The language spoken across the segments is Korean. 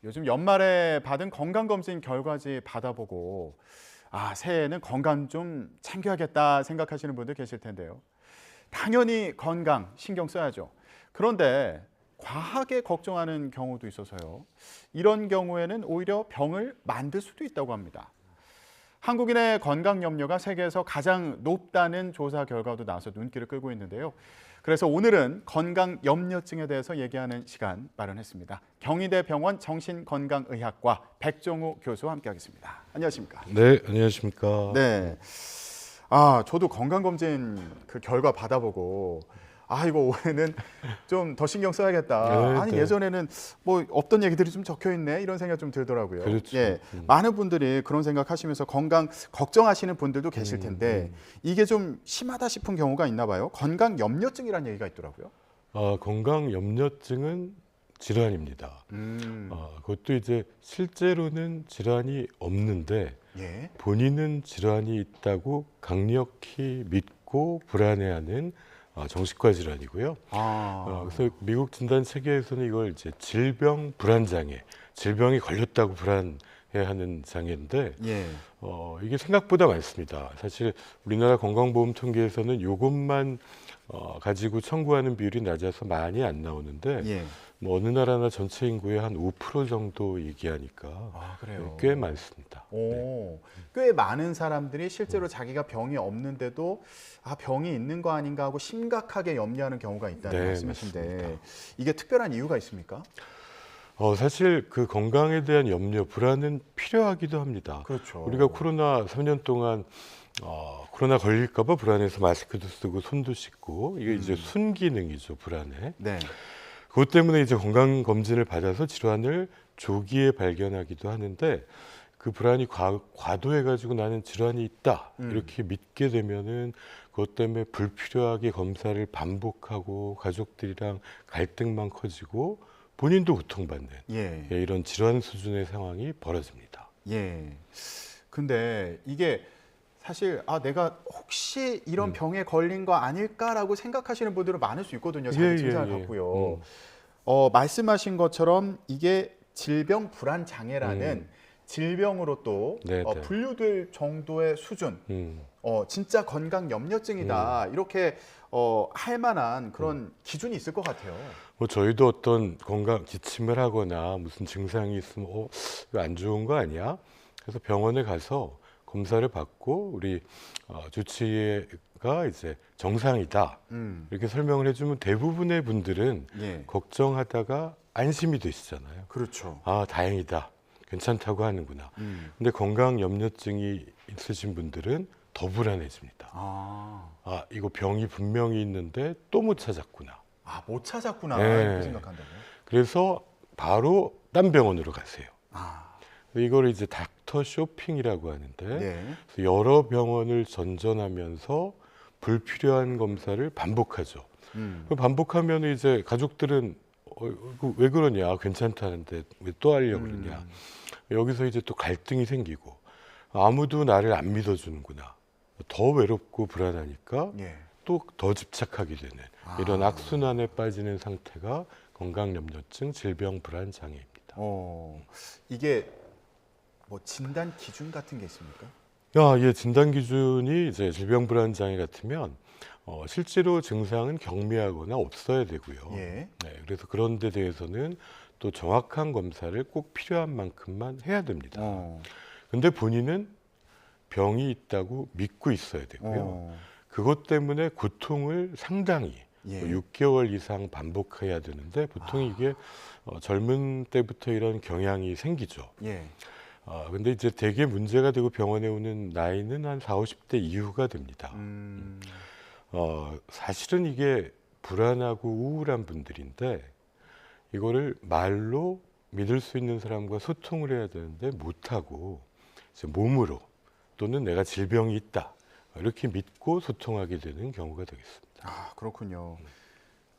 요즘 연말에 받은 건강검진 결과지 받아보고 새해에는 건강 좀 챙겨야겠다 생각하시는 분들 계실 텐데요. 당연히 건강 신경 써야죠. 그런데 과하게 걱정하는 경우도 있어서요. 이런 경우에는 오히려 병을 만들 수도 있다고 합니다. 한국인의 건강 염려가 세계에서 가장 높다는 조사 결과도 나와서 눈길을 끌고 있는데요. 그래서 오늘은 건강 염려증에 대해서 얘기하는 시간 마련했습니다. 경희대 병원 정신건강의학과 백종우 교수와 함께하겠습니다. 안녕하십니까? 네, 안녕하십니까? 네. 저도 건강검진 그 결과 받아보고 이거 올해는 좀 더 신경 써야겠다. 네, 아니 네. 예전에는 뭐 없던 얘기들이 좀 적혀 있네 이런 생각 좀 들더라고요. 그렇죠. 예, 많은 분들이 그런 생각하시면서 건강 걱정하시는 분들도 계실 텐데 이게 좀 심하다 싶은 경우가 있나 봐요. 건강 염려증이라는 얘기가 있더라고요. 건강 염려증은 질환입니다. 그것도 이제 실제로는 질환이 없는데 예. 본인은 질환이 있다고 강력히 믿고 불안해하는 정신과 질환이고요. 그래서 미국 진단 체계에서는 이걸 이제 질병 불안 장애, 질병이 걸렸다고 불안해하는 장애인데 예. 이게 생각보다 많습니다. 사실 우리나라 건강보험 통계에서는 이것만 가지고 청구하는 비율이 낮아서 많이 안 나오는데 예. 뭐 어느 나라나 전체 인구의 한 5% 정도 얘기하니까 그래요. 꽤 많습니다. 오, 꽤 많은 사람들이 실제로 자기가 병이 없는데도 병이 있는 거 아닌가 하고 심각하게 염려하는 경우가 있다는 네, 말씀이신데 맞습니다. 이게 특별한 이유가 있습니까? 사실 그 건강에 대한 염려, 불안은 필요하기도 합니다. 그렇죠. 우리가 코로나 3년 동안 코로나 걸릴까 봐 불안해서 마스크도 쓰고 손도 씻고 이게 이제 순기능이죠, 불안에. 네. 그것 때문에 이제 건강검진을 받아서 질환을 조기에 발견하기도 하는데 그 불안이 과도해가지고 나는 질환이 있다 이렇게 믿게 되면은 그것 때문에 불필요하게 검사를 반복하고 가족들이랑 갈등만 커지고 본인도 고통받는 예. 이런 질환 수준의 상황이 벌어집니다. 예. 근데 이게 사실 내가 혹시 이런 병에 걸린 거 아닐까라고 생각하시는 분들은 많을 수 있거든요. 자기 증상을 갖고요. 말씀하신 것처럼 이게 질병 불안 장애라는 질병으로 또 네, 네. 분류될 정도의 수준, 진짜 건강 염려증이다 이렇게 할 만한 그런 기준이 있을 것 같아요. 뭐 저희도 어떤 건강 기침을 하거나 무슨 증상이 있으면 이거 안 좋은 거 아니야? 그래서 병원에 가서 검사를 받고 우리 주치의가 이제 정상이다 이렇게 설명을 해주면 대부분의 분들은 예. 걱정하다가 안심이 되시잖아요. 그렇죠. 다행이다, 괜찮다고 하는구나. 근데 건강 염려증이 있으신 분들은 더 불안해집니다. 이거 병이 분명히 있는데 또 못 찾았구나. 못 찾았구나 네. 이렇게 생각한다고요? 그래서 바로 딴 병원으로 가세요. 이걸 이제 닥터 쇼핑이라고 하는데 네. 그래서 여러 병원을 전전하면서 불필요한 검사를 반복하죠. 반복하면 이제 가족들은 왜 그러냐, 괜찮다는데 왜 또 하려고 그러냐. 여기서 이제 또 갈등이 생기고 아무도 나를 안 믿어주는구나. 더 외롭고 불안하니까 예. 또 더 집착하게 되는 이런 악순환에 빠지는 상태가 건강염려증, 질병 불안 장애입니다. 이게 뭐 진단 기준 같은 게 있습니까? 진단 기준이 이제 질병 불안 장애 같으면 실제로 증상은 경미하거나 없어야 되고요. 예. 네, 그래서 그런 데 대해서는 또 정확한 검사를 꼭 필요한 만큼만 해야 됩니다. 근데 본인은 병이 있다고 믿고 있어야 되고요. 그것 때문에 고통을 상당히 예. 6개월 이상 반복해야 되는데 보통 이게 젊은 때부터 이런 경향이 생기죠. 예. 근데 이제 되게 문제가 되고 병원에 오는 나이는 한 40, 50대 이후가 됩니다. 사실은 이게 불안하고 우울한 분들인데 이거를 말로 믿을 수 있는 사람과 소통을 해야 되는데 못하고 이제 몸으로 또는 내가 질병이 있다 이렇게 믿고 소통하게 되는 경우가 되겠습니다. 그렇군요.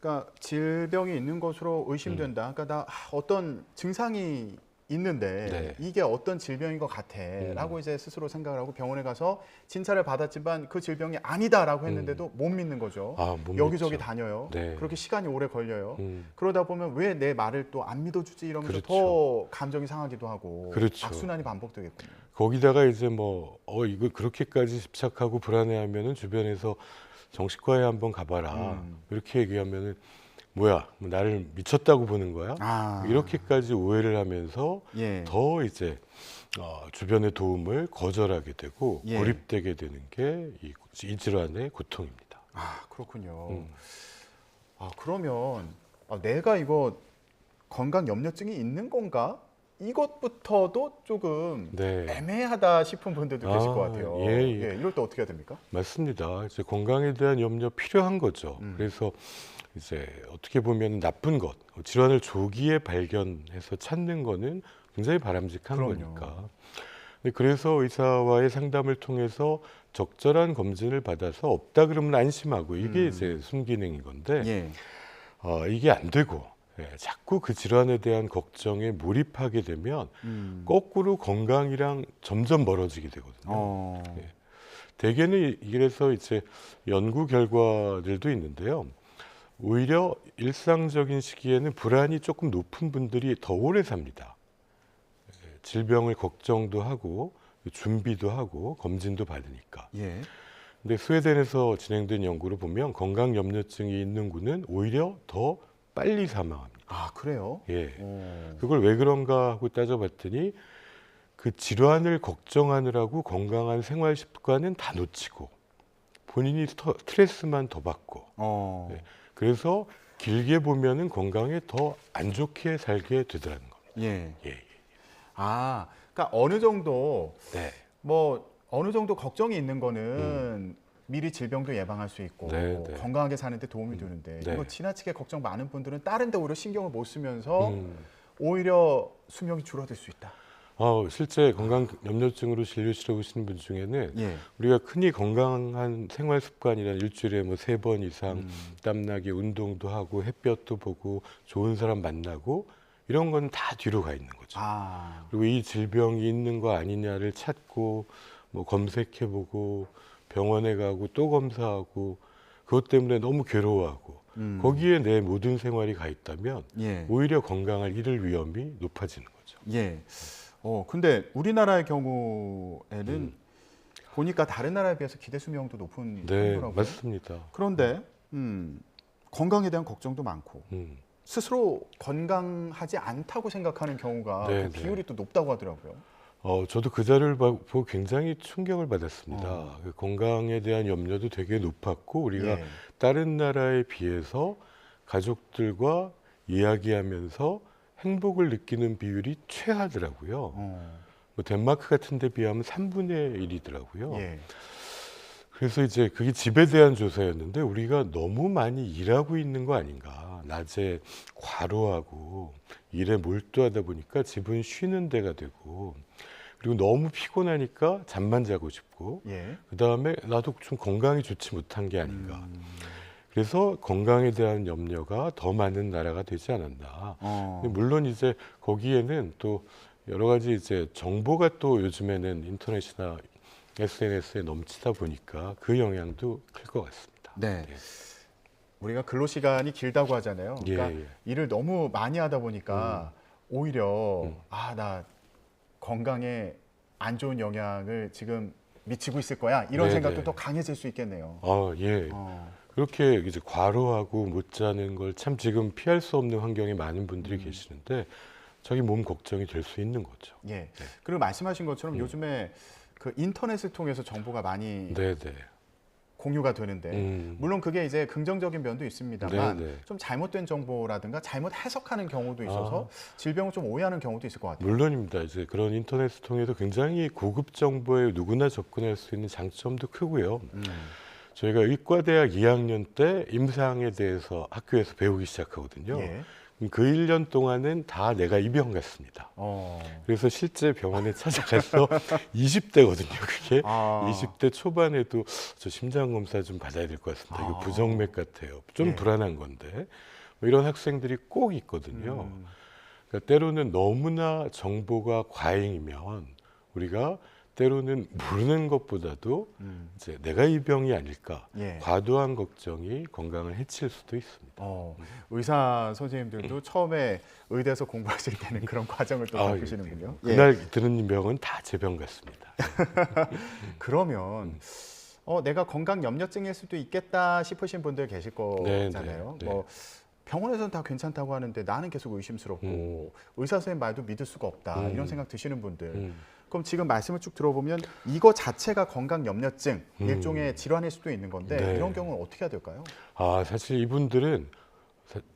그러니까 질병이 있는 것으로 의심된다. 그러니까 나 어떤 증상이 있는데 네. 이게 어떤 질병인 것 같아라고 이제 스스로 생각을 하고 병원에 가서 진찰을 받았지만 그 질병이 아니다라고 했는데도 못 믿는 거죠. 못 여기저기 믿죠. 다녀요. 네. 그렇게 시간이 오래 걸려요. 음. 그러다 보면 왜 내 말을 또 안 믿어주지 이러면서 그렇죠. 더 감정이 상하기도 하고 그렇죠. 악순환이 반복되겠군요. 거기다가 이제 뭐 이거 그렇게까지 집착하고 불안해하면은 주변에서 정신과에 한번 가봐라 이렇게 얘기하면은 뭐야 뭐 나를 미쳤다고 보는 거야? 이렇게까지 오해를 하면서 예. 더 이제 주변의 도움을 거절하게 되고 예. 고립되게 되는 게 이 질환의 고통입니다. 그렇군요. 그러면 내가 이거 건강 염려증이 있는 건가? 이것부터도 조금 네. 애매하다 싶은 분들도 계실 것 같아요. 예. 이럴 때 어떻게 해야 됩니까? 맞습니다. 이제 건강에 대한 염려 필요한 거죠. 그래서 이제 어떻게 보면 나쁜 것, 질환을 조기에 발견해서 찾는 거는 굉장히 바람직한 그럼요. 거니까. 근데 그래서 의사와의 상담을 통해서 적절한 검진을 받아서 없다 그러면 안심하고 이게 이제 순기능인 건데 예. 이게 안 되고 자꾸 그 질환에 대한 걱정에 몰입하게 되면 거꾸로 건강이랑 점점 멀어지게 되거든요. 대개는 이래서 이제 연구 결과들도 있는데요. 오히려 일상적인 시기에는 불안이 조금 높은 분들이 더 오래 삽니다. 질병을 걱정도 하고 준비도 하고 검진도 받으니까. 예. 근데 스웨덴에서 진행된 연구를 보면 건강 염려증이 있는 분은 오히려 더 빨리 사망합니다. 그래요? 예. 그걸 왜 그런가 하고 따져봤더니 그 질환을 걱정하느라고 건강한 생활 습관은 다 놓치고 본인이 스트레스만 더 받고 예. 그래서 길게 보면은 건강에 더 안 좋게 살게 되더라는 겁니다. 예. 예. 그러니까 어느 정도 네. 어느 정도 걱정이 있는 거는 미리 질병도 예방할 수 있고 네, 네. 건강하게 사는데 도움이 되는데 네. 이거 지나치게 걱정 많은 분들은 다른 데 오히려 신경을 못 쓰면서 오히려 수명이 줄어들 수 있다. 실제 건강 염려증으로 진료실에 오시는 분 중에는 예. 우리가 흔히 건강한 생활 습관이란 일주일에 뭐 3번 이상 땀나게 운동도 하고 햇볕도 보고 좋은 사람 만나고 이런 건 다 뒤로 가 있는 거죠. 그리고 이 질병이 있는 거 아니냐를 찾고 뭐 검색해보고 병원에 가고 또 검사하고 그것 때문에 너무 괴로워하고 거기에 내 모든 생활이 가 있다면 예. 오히려 건강을 잃을 위험이 높아지는 거죠. 예. 근데 우리나라의 경우에는 보니까 다른 나라에 비해서 기대 수명도 높은 네, 편이더라고요. 맞습니다. 그런데 건강에 대한 걱정도 많고 음. 스스로 건강하지 않다고 생각하는 경우가 네, 그 비율이 또 높다고 하더라고요. 저도 그 자료를 보고 굉장히 충격을 받았습니다. 그 건강에 대한 염려도 되게 높았고 우리가 예. 다른 나라에 비해서 가족들과 이야기하면서 행복을 느끼는 비율이 최하더라고요. 뭐 덴마크 같은 데 비하면 3분의 1이더라고요. 예. 그래서 이제 그게 집에 대한 조사였는데 우리가 너무 많이 일하고 있는 거 아닌가. 낮에 과로하고 일에 몰두하다 보니까 집은 쉬는 데가 되고 그리고 너무 피곤하니까 잠만 자고 싶고 예. 그다음에 나도 좀 건강이 좋지 못한 게 아닌가. 그래서 건강에 대한 염려가 더 많은 나라가 되지 않았나. 물론 이제 거기에는 또 여러 가지 이제 정보가 또 요즘에는 인터넷이나 SNS에 넘치다 보니까 그 영향도 클 것 같습니다. 네. 우리가 근로 시간이 길다고 하잖아요. 그러니까 일을 너무 많이 하다 보니까 오히려 나 건강에 안 좋은 영향을 지금 미치고 있을 거야 이런 생각도 더 강해질 수 있겠네요. 예. 그렇게 이제 과로하고 못 자는 걸 참 지금 피할 수 없는 환경에 많은 분들이 계시는데 자기 몸 걱정이 될 수 있는 거죠. 예. 그리고 말씀하신 것처럼 요즘에 그 인터넷을 통해서 정보가 많이 공유가 되는데 물론 그게 이제 긍정적인 면도 있습니다만 좀 잘못된 정보라든가 잘못 해석하는 경우도 있어서 질병을 좀 오해하는 경우도 있을 것 같아요. 물론입니다. 이제 그런 인터넷을 통해서 굉장히 고급 정보에 누구나 접근할 수 있는 장점도 크고요. 저희가 의과대학 2학년 때 임상에 대해서 학교에서 배우기 시작하거든요. 예. 그 1년 동안은 다 내가 입영 갔습니다. 그래서 실제 병원에 찾아가서 20대거든요. 그게 20대 초반에도 저 심장 검사 좀 받아야 될 것 같습니다. 이거 부정맥 같아요. 좀 불안한 건데 뭐 이런 학생들이 꼭 있거든요. 그러니까 그러니까 때로는 너무나 정보가 과잉이면 우리가 때로는 모르는 것보다도 이제 내가 이 병이 아닐까 예. 과도한 걱정이 건강을 해칠 수도 있습니다. 의사 선생님들도 처음에 의대에서 공부하실 때는 그런 과정을 또 겪으시는군요. 예. 그날 들은 병은 다 제 병 같습니다. 그러면 내가 건강 염려증일 수도 있겠다 싶으신 분들 계실 거잖아요. 네. 뭐 병원에서는 다 괜찮다고 하는데 나는 계속 의심스럽고 의사 선생님 말도 믿을 수가 없다 이런 생각 드시는 분들. 그럼 지금 말씀을 쭉 들어보면 이거 자체가 건강 염려증 일종의 질환일 수도 있는 건데 네. 이런 경우는 어떻게 해야 될까요? 사실 이분들은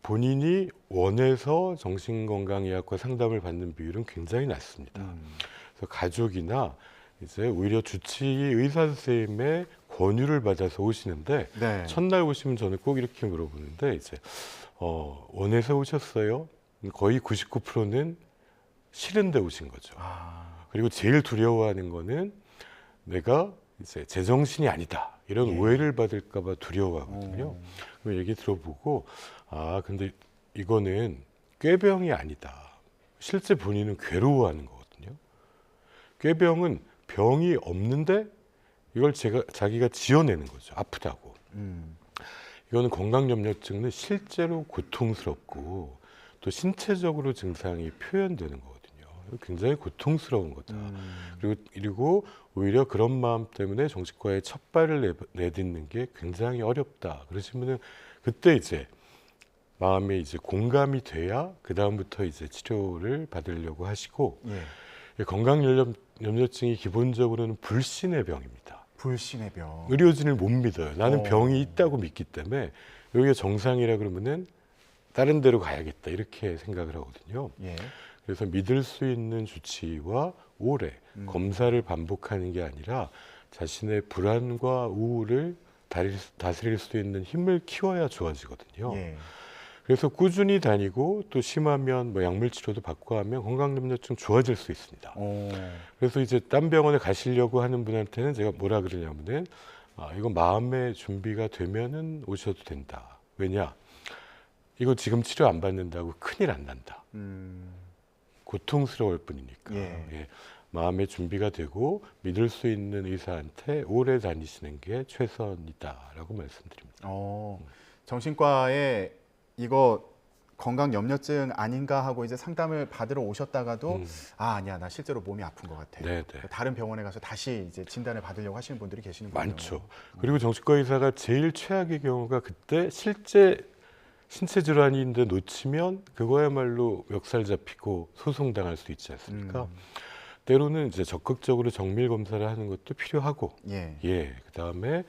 본인이 원해서 정신건강의학과 상담을 받는 비율은 굉장히 낮습니다. 그래서 가족이나 이제 오히려 주치의 의사 선생님의 권유를 받아서 오시는데 네. 첫날 오시면 저는 꼭 이렇게 물어보는데 이제 원해서 오셨어요? 거의 99%는 싫은데 오신 거죠. 그리고 제일 두려워하는 거는 내가 이제 제정신이 아니다 이런 오해를 받을까봐 두려워하거든요. 그럼 얘기 들어보고 근데 이거는 꾀병이 아니다. 실제 본인은 괴로워하는 거거든요. 꾀병은 병이 없는데 이걸 자기가 지어내는 거죠. 아프다고. 이거는 건강염려증은 실제로 고통스럽고 또 신체적으로 증상이 표현되는 거거든요. 굉장히 고통스러운 거다. 그리고 오히려 그런 마음 때문에 정신과에 첫 발을 내딛는 게 굉장히 어렵다. 그러시면은 그때 이제 마음에 이제 공감이 돼야 그 다음부터 이제 치료를 받으려고 하시고 건강염려증이 기본적으로는 불신의 병입니다. 불신의 병. 의료진을 못 믿어요. 나는 병이 있다고 믿기 때문에 여기가 정상이라 그러면은 다른 데로 가야겠다 이렇게 생각을 하거든요. 그래서 믿을 수 있는 주치의와 오래 검사를 반복하는 게 아니라 자신의 불안과 우울을 다스릴 수 있는 힘을 키워야 좋아지거든요. 그래서 꾸준히 다니고 또 심하면 뭐 약물 치료도 받고 하면 건강염려증 좋아질 수 있습니다. 그래서 이제 딴 병원에 가시려고 하는 분한테는 제가 뭐라 그러냐면은 이거 마음의 준비가 되면은 오셔도 된다. 왜냐? 이거 지금 치료 안 받는다고 큰일 안 난다. 고통스러울 뿐이니까. 마음의 준비가 되고 믿을 수 있는 의사한테 오래 다니시는 게 최선이다라고 말씀드립니다. 정신과에 이거 건강 염려증 아닌가 하고 이제 상담을 받으러 오셨다가도 아니야 나 실제로 몸이 아픈 것 같아. 다른 병원에 가서 다시 이제 진단을 받으려고 하시는 분들이 계시는군요. 많죠. 그리고 정신과 의사가 제일 최악의 경우가 그때 실제 신체 질환인데 놓치면 그거야말로 멱살 잡히고 소송당할 수 있지 않습니까? 때로는 이제 적극적으로 정밀 검사를 하는 것도 필요하고, 그 다음에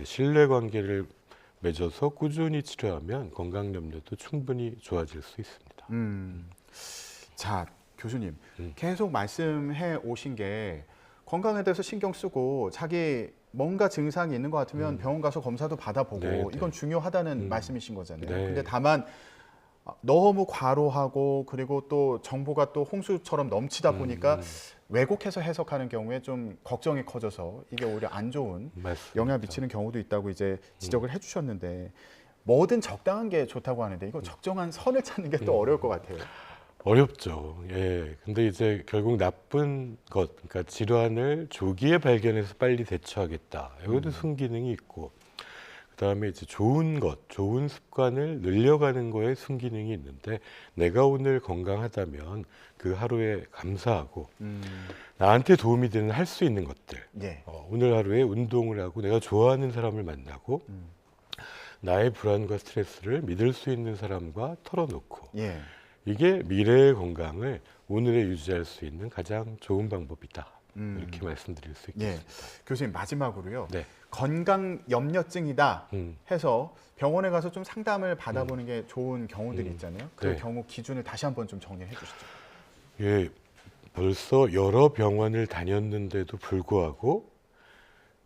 신뢰 관계를 맺어서 꾸준히 치료하면 건강 염려도 충분히 좋아질 수 있습니다. 자, 교수님 계속 말씀해 오신 게 건강에 대해서 신경 쓰고 자기 뭔가 증상이 있는 것 같으면 병원 가서 검사도 받아보고 이건 중요하다는 말씀이신 거잖아요. 근데 다만 너무 과로하고 그리고 또 정보가 또 홍수처럼 넘치다 보니까 왜곡해서 해석하는 경우에 좀 걱정이 커져서 이게 오히려 안 좋은 영향을 미치는 경우도 있다고 이제 지적을 해주셨는데 뭐든 적당한 게 좋다고 하는데 이거 적정한 선을 찾는 게 또 어려울 것 같아요. 어렵죠. 근데 이제 결국 나쁜 것, 그러니까 질환을 조기에 발견해서 빨리 대처하겠다. 이것도 순기능이 있고, 그다음에 이제 좋은 것, 좋은 습관을 늘려가는 거에 순기능이 있는데 내가 오늘 건강하다면 그 하루에 감사하고 나한테 도움이 되는 할 수 있는 것들, 오늘 하루에 운동을 하고 내가 좋아하는 사람을 만나고 나의 불안과 스트레스를 믿을 수 있는 사람과 털어놓고 이게 미래의 건강을 오늘에 유지할 수 있는 가장 좋은 방법이다. 이렇게 말씀드릴 수 있겠습니다. 교수님 마지막으로요. 건강 염려증이다 해서 병원에 가서 좀 상담을 받아보는 게 좋은 경우들이 있잖아요. 그 경우 기준을 다시 한번 좀 정리해 주시죠. 벌써 여러 병원을 다녔는데도 불구하고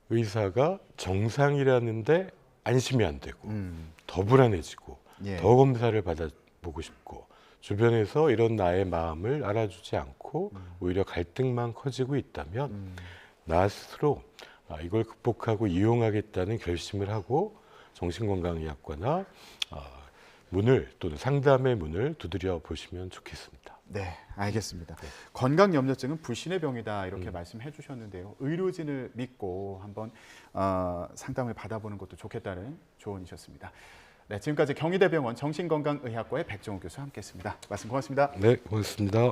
의사가 정상이라는데 안심이 안 되고 더 불안해지고 더 검사를 받아보고 싶고 주변에서 이런 나의 마음을 알아주지 않고 오히려 갈등만 커지고 있다면 나 스스로 이걸 극복하고 이용하겠다는 결심을 하고 정신건강의학과나 문을 또는 상담의 문을 두드려 보시면 좋겠습니다. 네, 알겠습니다. 건강염려증은 불신의 병이다 이렇게 말씀해 주셨는데요. 의료진을 믿고 한번 상담을 받아보는 것도 좋겠다는 조언이셨습니다. 네, 지금까지 경희대병원 정신건강의학과의 백종욱 교수와 함께했습니다. 말씀 고맙습니다. 네, 고맙습니다.